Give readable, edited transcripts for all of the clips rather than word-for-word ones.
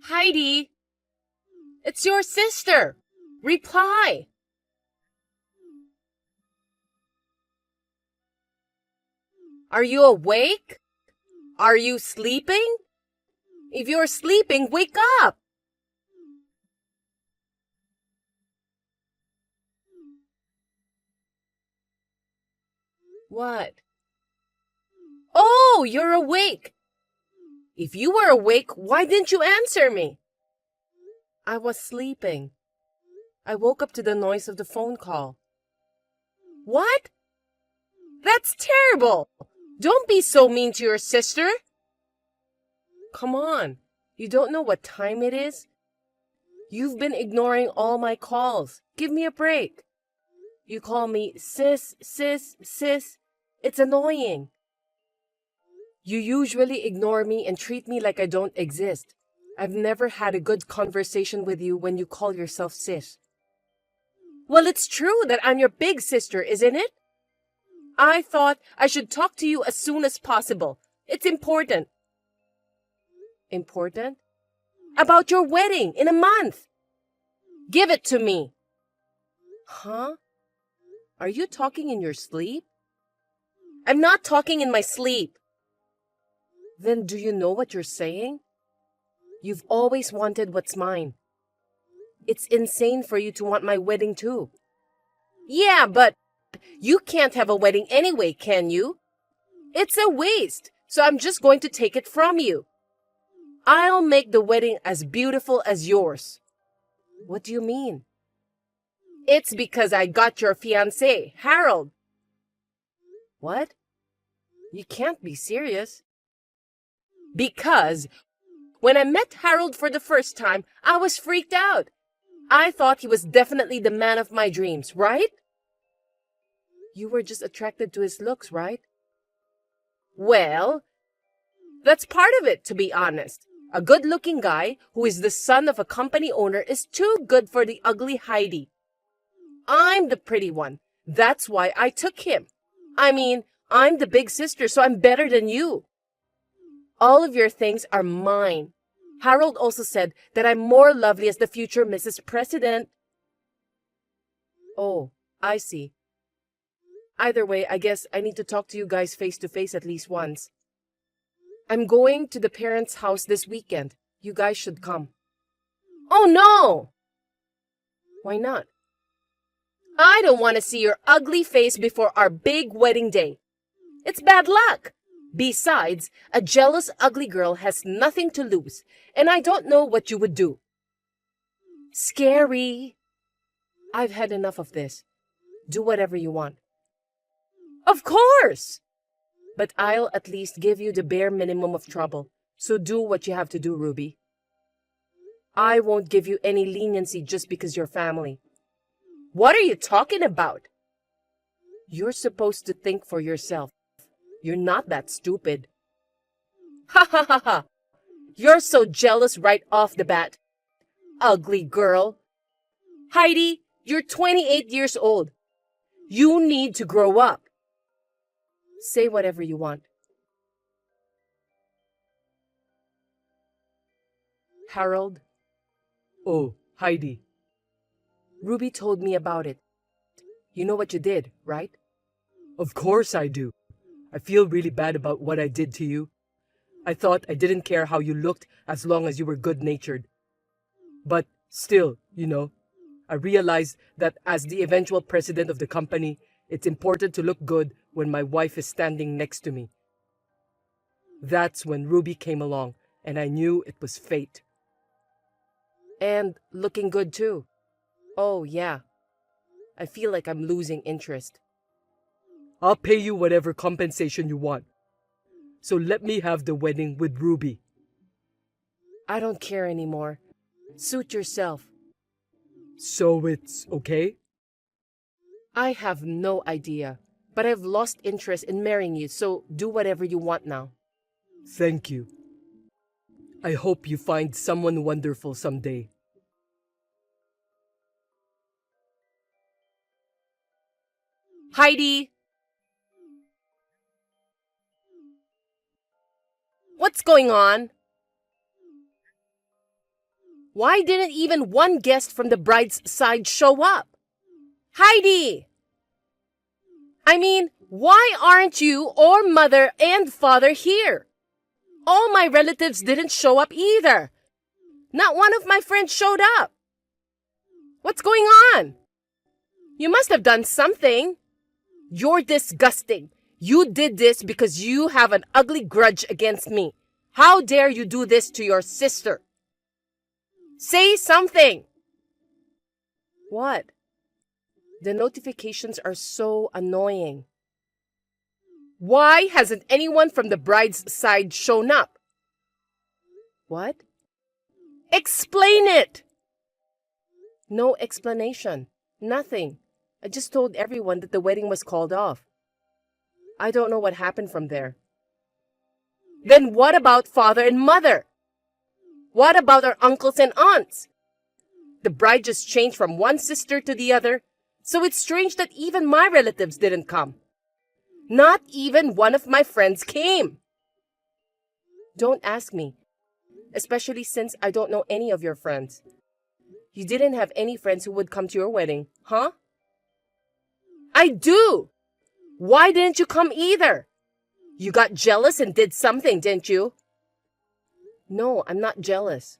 Heidi, it's your sister. Reply. Are you awake? Are you sleeping? If you're sleeping, wake up. What? Oh, you're awake. If you were awake, why didn't you answer me? I was sleeping. I woke up to the noise of the phone call. What? That's terrible. Don't be so mean to your sister. Come on. You don't know what time it is? You've been ignoring all my calls. Give me a break. You call me sis, sis, sis. It's annoying. You usually ignore me and treat me like I don't exist. I've never had a good conversation with you when you call yourself sis. Well, it's true that I'm your big sister, isn't it? I thought I should talk to you as soon as possible. It's important. Important? About your wedding in a month. Give it to me. Huh? Are you talking in your sleep? I'm not talking in my sleep. Then do you know what you're saying? You've always wanted what's mine. It's insane for you to want my wedding too. Yeah, but you can't have a wedding anyway, can you? It's a waste, so I'm just going to take it from you. I'll make the wedding as beautiful as yours. What do you mean? It's because I got your fiancé, Harold. What? You can't be serious. Because when I met Harold for the first time, I was freaked out. I thought he was definitely the man of my dreams, right? You were just attracted to his looks, right? Well, that's part of it, to be honest. A good-looking guy who is the son of a company owner is too good for the ugly Heidi. I'm the pretty one. That's why I took him. I mean, I'm the big sister, so I'm better than you. All of your things are mine. Harold also said that I'm more lovely as the future Mrs. President. Oh, I see. Either way, I guess I need to talk to you guys face to face at least once. I'm going to the parents' house this weekend. You guys should come. Oh no! Why not? I don't want to see your ugly face before our big wedding day. It's bad luck. Besides, a jealous, ugly girl has nothing to lose, and I don't know what you would do. Scary. I've had enough of this. Do whatever you want. Of course! But I'll at least give you the bare minimum of trouble, so do what you have to do, Ruby. I won't give you any leniency just because you're family. What are you talking about? You're supposed to think for yourself. You're not that stupid. Ha ha ha ha! You're so jealous right off the bat. Ugly girl. Heidi, you're 28 years old. You need to grow up. Say whatever you want. Harold? Oh, Heidi. Ruby told me about it. You know what you did, right? Of course I do. I feel really bad about what I did to you. I thought I didn't care how you looked as long as you were good-natured. But still, I realized that as the eventual president of the company, it's important to look good when my wife is standing next to me. That's when Ruby came along, and I knew it was fate. And looking good too. Oh, yeah. I feel like I'm losing interest. I'll pay you whatever compensation you want. So let me have the wedding with Ruby. I don't care anymore. Suit yourself. So it's okay? I have no idea, but I've lost interest in marrying you, so do whatever you want now. Thank you. I hope you find someone wonderful someday. Heidi! What's going on? Why didn't even one guest from the bride's side show up? Heidi! I mean, why aren't you or mother and father here? All my relatives didn't show up either. Not one of my friends showed up. What's going on? You must have done something. You're disgusting. You did this because you have an ugly grudge against me. How dare you do this to your sister? Say something. What? The notifications are so annoying. Why hasn't anyone from the bride's side shown up? What? Explain it! No explanation. Nothing. I just told everyone that the wedding was called off. I don't know what happened from there. Then what about father and mother? What about our uncles and aunts? The bride just changed from one sister to the other, so it's strange that even my relatives didn't come. Not even one of my friends came. Don't ask me, especially since I don't know any of your friends. You didn't have any friends who would come to your wedding, huh? I do! Why didn't you come either? You got jealous and did something, didn't you? No, I'm not jealous.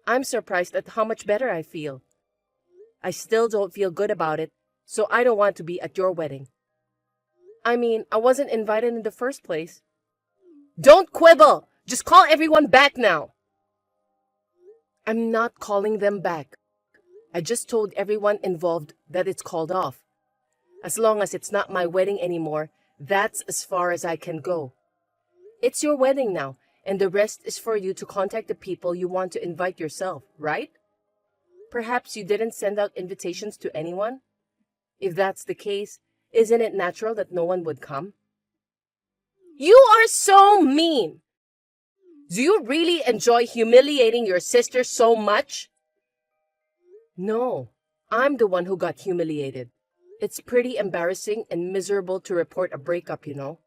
I'm surprised at how much better I feel. I still don't feel good about it, so I don't want to be at your wedding. I mean, I wasn't invited in the first place. Don't quibble! Just call everyone back now. I'm not calling them back. I just told everyone involved that it's called off. As long as it's not my wedding anymore, that's as far as I can go. It's your wedding now, and the rest is for you to contact the people you want to invite yourself, right? Perhaps you didn't send out invitations to anyone? If that's the case, isn't it natural that no one would come? You are so mean! Do you really enjoy humiliating your sister so much? No, I'm the one who got humiliated. It's pretty embarrassing and miserable to report a breakup, you know.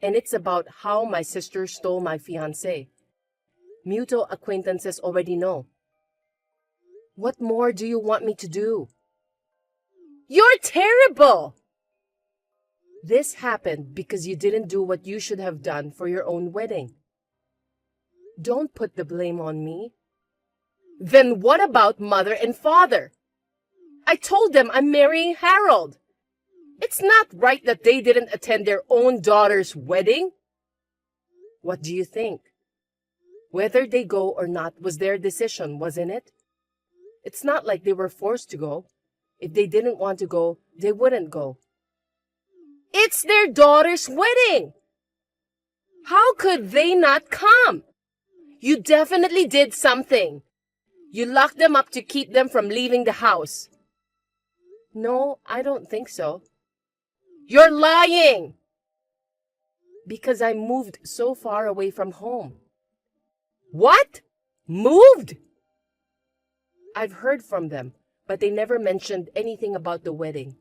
And it's about how my sister stole my fiancé. Mutual acquaintances already know. What more do you want me to do? You're terrible! This happened because you didn't do what you should have done for your own wedding. Don't put the blame on me. Then what about mother and father? I told them I'm marrying Harold. It's not right that they didn't attend their own daughter's wedding. What do you think? Whether they go or not was their decision, wasn't it? It's not like they were forced to go. If they didn't want to go, they wouldn't go. It's their daughter's wedding! How could they not come? You definitely did something. You locked them up to keep them from leaving the house. No, I don't think so. You're lying! Because I moved so far away from home. What? Moved? I've heard from them, but they never mentioned anything about the wedding.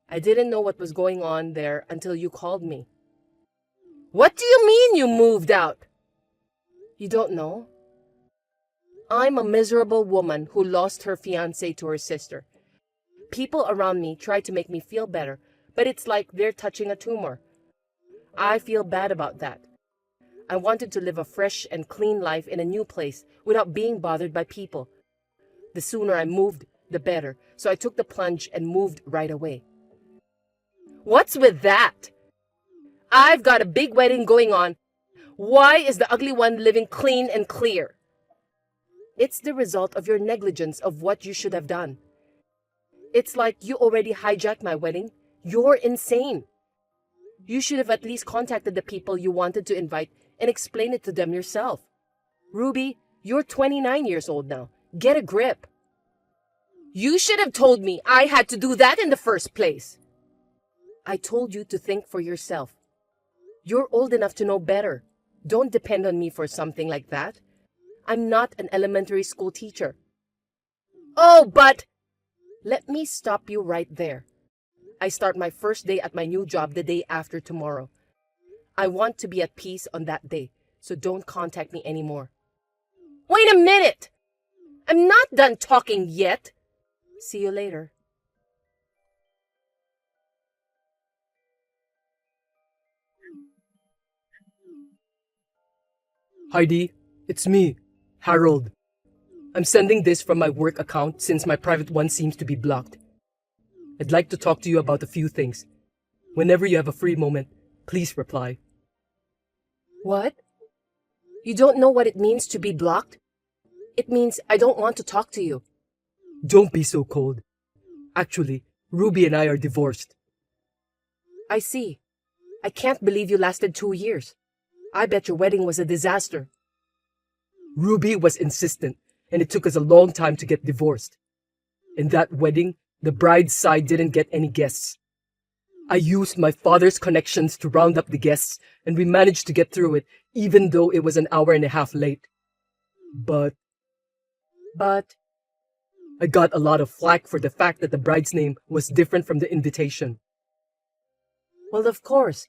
I didn't know what was going on there until you called me. What do you mean you moved out? You don't know? I'm a miserable woman who lost her fiancé to her sister. People around me try to make me feel better, but it's like they're touching a tumor. I feel bad about that. I wanted to live a fresh and clean life in a new place without being bothered by people. The sooner I moved, the better, so I took the plunge and moved right away. What's with that? I've got a big wedding going on. Why is the ugly one living clean and clear? It's the result of your negligence of what you should have done. It's like you already hijacked my wedding. You're insane. You should have at least contacted the people you wanted to invite and explained it to them yourself. Ruby, you're 29 years old now. Get a grip. You should have told me I had to do that in the first place. I told you to think for yourself. You're old enough to know better. Don't depend on me for something like that. I'm not an elementary school teacher. Oh, but... Let me stop you right there. I start my first day at my new job the day after tomorrow. I want to be at peace on that day, so don't contact me anymore. Wait a minute! I'm not done talking yet. See you later. Heidi, it's me, Harold. I'm sending this from my work account since my private one seems to be blocked. I'd like to talk to you about a few things. Whenever you have a free moment, please reply. What? You don't know what it means to be blocked? It means I don't want to talk to you. Don't be so cold. Actually, Ruby and I are divorced. I see. I can't believe you lasted 2 years. I bet your wedding was a disaster. Ruby was insistent, and it took us a long time to get divorced. In that wedding, the bride's side didn't get any guests. I used my father's connections to round up the guests, and we managed to get through it, even though it was an hour and a half late. But I got a lot of flack for the fact that the bride's name was different from the invitation. Well, of course.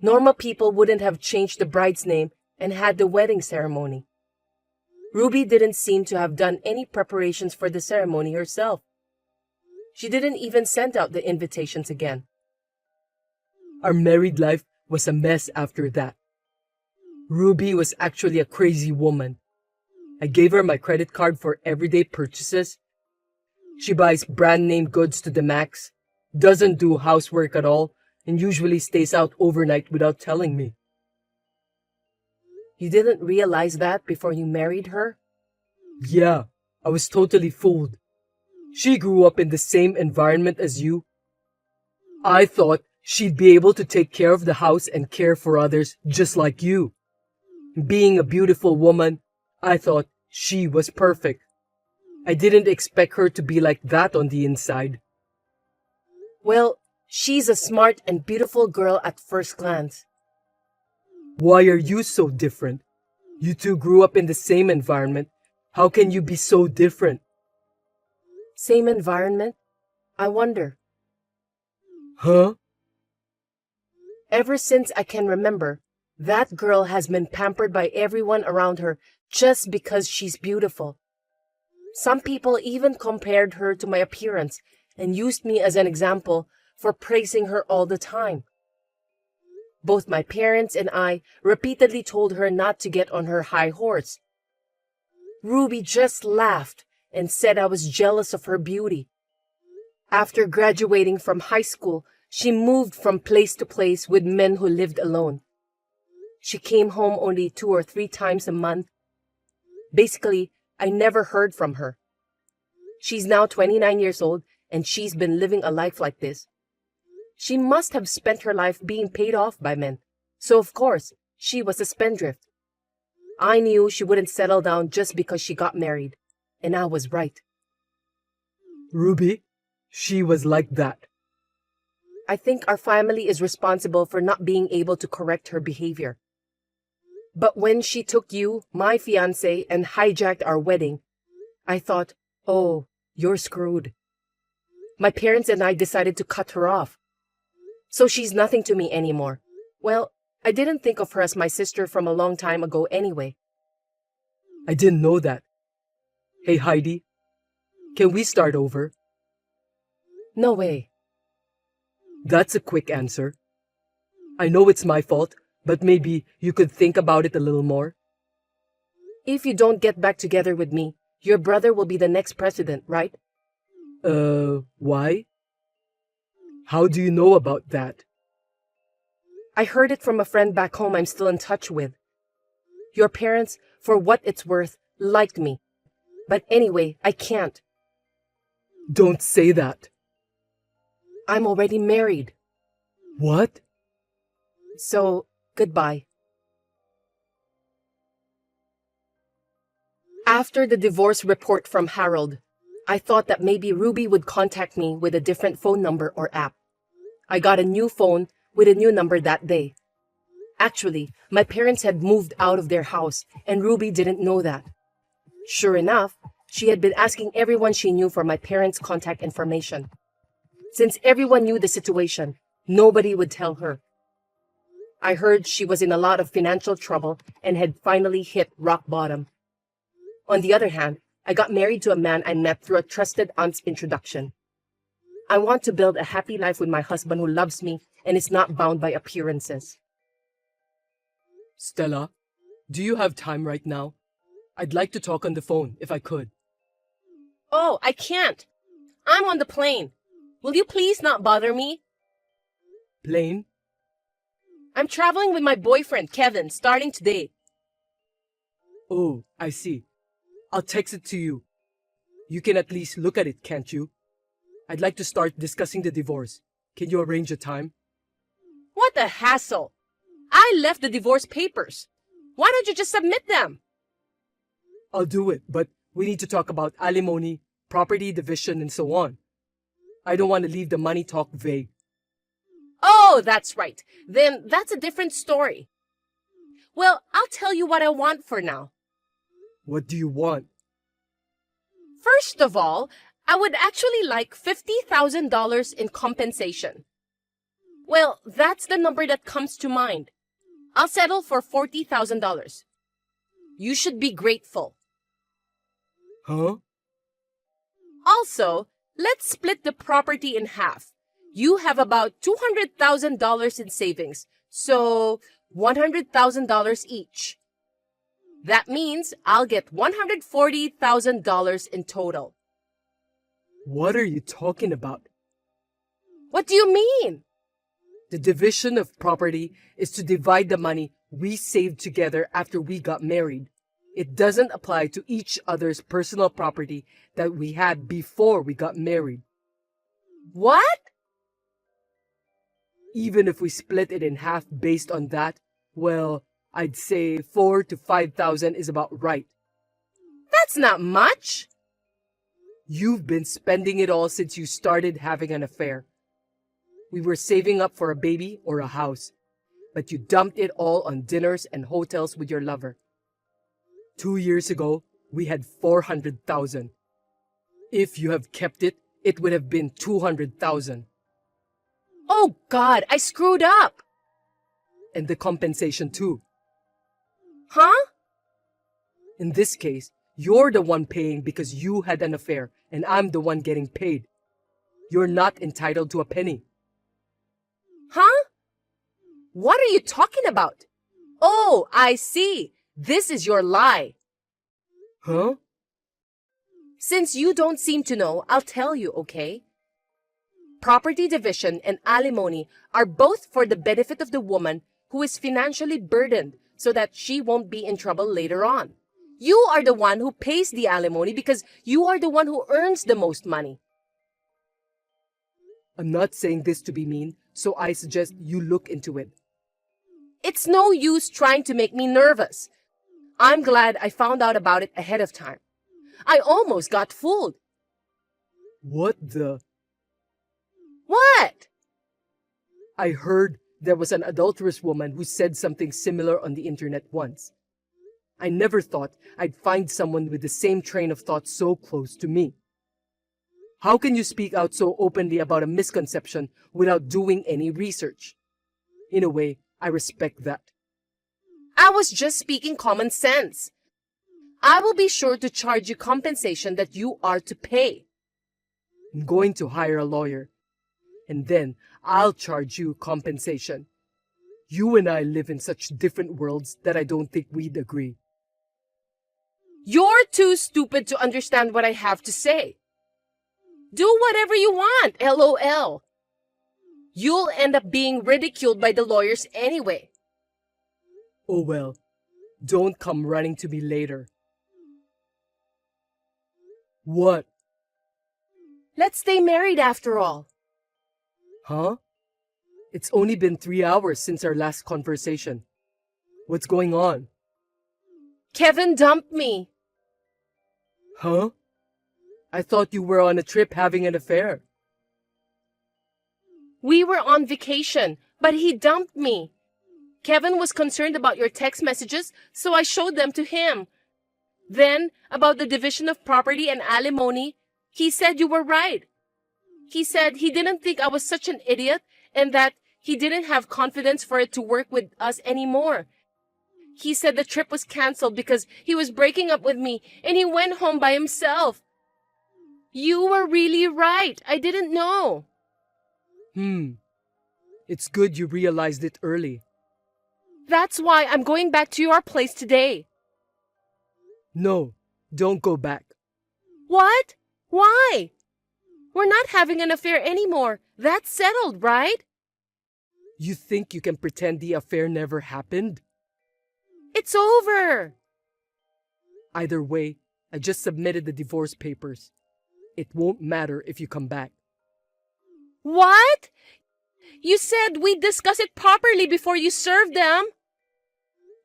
Normal people wouldn't have changed the bride's name and had the wedding ceremony. Ruby didn't seem to have done any preparations for the ceremony herself. She didn't even send out the invitations again. Our married life was a mess after that. Ruby was actually a crazy woman. I gave her my credit card for everyday purchases. She buys brand name goods to the max, doesn't do housework at all, and usually stays out overnight without telling me. You didn't realize that before you married her? Yeah, I was totally fooled. She grew up in the same environment as you. I thought she'd be able to take care of the house and care for others just like you. Being a beautiful woman, I thought she was perfect. I didn't expect her to be like that on the inside. Well, she's a smart and beautiful girl at first glance. Why are you so different? You two grew up in the same environment. How can you be so different? Same environment? I wonder. Huh? Ever since I can remember, that girl has been pampered by everyone around her just because she's beautiful. Some people even compared her to my appearance and used me as an example for praising her all the time. Both my parents and I repeatedly told her not to get on her high horse. Ruby just laughed and said I was jealous of her beauty. After graduating from high school, she moved from place to place with men who lived alone. She came home only 2 or 3 times a month. Basically, I never heard from her. She's now 29 years old and she's been living a life like this. She must have spent her life being paid off by men, so of course, she was a spendthrift. I knew she wouldn't settle down just because she got married, and I was right. Ruby, she was like that. I think our family is responsible for not being able to correct her behavior. But when she took you, my fiancé, and hijacked our wedding, I thought, oh, you're screwed. My parents and I decided to cut her off. So she's nothing to me anymore. Well, I didn't think of her as my sister from a long time ago anyway. I didn't know that. Hey Heidi, can we start over? No way. That's a quick answer. I know it's my fault, but maybe you could think about it a little more. If you don't get back together with me, your brother will be the next president, right? Why? How do you know about that? I heard it from a friend back home I'm still in touch with. Your parents, for what it's worth, liked me. But anyway, I can't. Don't say that. I'm already married. What? So, goodbye. After the divorce report from Harold, I thought that maybe Ruby would contact me with a different phone number or app. I got a new phone with a new number that day. Actually, my parents had moved out of their house and Ruby didn't know that. Sure enough, she had been asking everyone she knew for my parents' contact information. Since everyone knew the situation, nobody would tell her. I heard she was in a lot of financial trouble and had finally hit rock bottom. On the other hand, I got married to a man I met through a trusted aunt's introduction. I want to build a happy life with my husband who loves me and is not bound by appearances. Stella, do you have time right now? I'd like to talk on the phone if I could. Oh, I can't. I'm on the plane. Will you please not bother me? Plane? I'm traveling with my boyfriend, Kevin, starting today. Oh, I see. I'll text it to you. You can at least look at it, can't you? I'd like to start discussing the divorce. Can you arrange a time? What a hassle. I left the divorce papers. Why don't you just submit them? I'll do it, but we need to talk about alimony, property division, and so on. I don't want to leave the money talk vague. Oh, that's right. Then that's a different story. Well, I'll tell you what I want for now. What do you want? First of all, I would actually like $50,000 in compensation. Well, that's the number that comes to mind. I'll settle for $40,000. You should be grateful. Huh? Also, let's split the property in half. You have about $200,000 in savings, so $100,000 each. That means I'll get $140,000 in total. What are you talking about? What do you mean? The division of property is to divide the money we saved together after we got married. It doesn't apply to each other's personal property that we had before we got married. What? Even if we split it in half based on that, well, I'd say 4,000 to 5,000 is about right. That's not much. You've been spending it all since you started having an affair. We were saving up for a baby or a house, but you dumped it all on dinners and hotels with your lover. 2 years ago, we had 400,000. If you have kept it, it would have been 200,000. Oh God, I screwed up. And the compensation too. Huh? In this case, you're the one paying because you had an affair, and I'm the one getting paid. You're not entitled to a penny. Huh? What are you talking about? Oh, I see. This is your lie. Huh? Since you don't seem to know, I'll tell you, okay? Property division and alimony are both for the benefit of the woman who is financially burdened so that she won't be in trouble later on. You are the one who pays the alimony because you are the one who earns the most money. I'm not saying this to be mean, so I suggest you look into it. It's no use trying to make me nervous. I'm glad I found out about it ahead of time. I almost got fooled. What the? What? I heard there was an adulterous woman who said something similar on the internet once. I never thought I'd find someone with the same train of thought so close to me. How can you speak out so openly about a misconception without doing any research? In a way, I respect that. I was just speaking common sense. I will be sure to charge you compensation that you are to pay. I'm going to hire a lawyer, and then I'll charge you compensation. You and I live in such different worlds that I don't think we'd agree. You're too stupid to understand what I have to say. Do whatever you want, LOL. You'll end up being ridiculed by the lawyers anyway. Oh well, don't come running to me later. What? Let's stay married after all. Huh? It's only been 3 hours since our last conversation. What's going on? Kevin dumped me. Huh? I thought you were on a trip having an affair. We were on vacation, but he dumped me. Kevin was concerned about your text messages, so I showed them to him. Then, about the division of property and alimony, he said you were right. He said he didn't think I was such an idiot and that he didn't have confidence for it to work with us anymore. He said the trip was canceled because he was breaking up with me and he went home by himself. You were really right. I didn't know. It's good you realized it early. That's why I'm going back to your place today. No, don't go back. What? Why? We're not having an affair anymore. That's settled, right? You think you can pretend the affair never happened? It's over. Either way, I just submitted the divorce papers. It won't matter if you come back. What? You said we'd discuss it properly before you served them.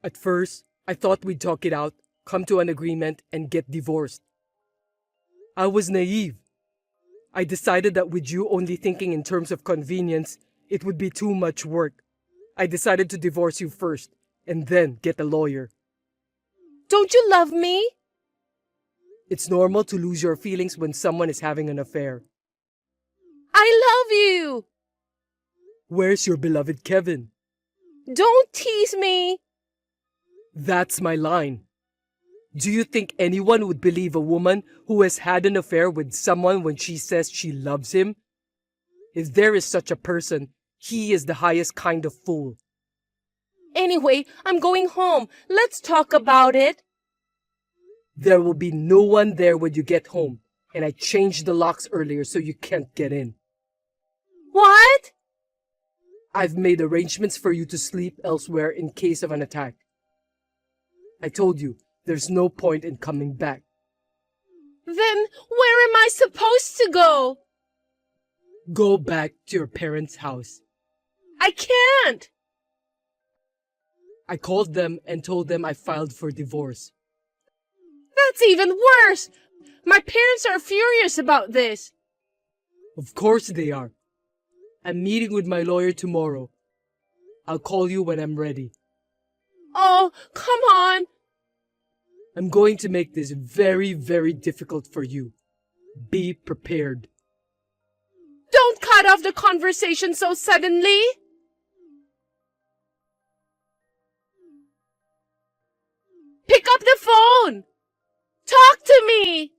At first, I thought we'd talk it out, come to an agreement, and get divorced. I was naive. I decided that with you only thinking in terms of convenience, it would be too much work. I decided to divorce you first, and then get a lawyer. Don't you love me? It's normal to lose your feelings when someone is having an affair. I love you. Where's your beloved Kevin? Don't tease me. That's my line. Do you think anyone would believe a woman who has had an affair with someone when she says she loves him? If there is such a person, he is the highest kind of fool. Anyway, I'm going home. Let's talk about it. There will be no one there when you get home, and I changed the locks earlier so you can't get in. What? I've made arrangements for you to sleep elsewhere in case of an attack. I told you, there's no point in coming back. Then where am I supposed to go? Go back to your parents' house. I can't. I called them and told them I filed for divorce. That's even worse. My parents are furious about this. Of course they are. I'm meeting with my lawyer tomorrow. I'll call you when I'm ready. Oh, come on. I'm going to make this very, very difficult for you. Be prepared. Don't cut off the conversation so suddenly. Pick up the phone. Talk to me.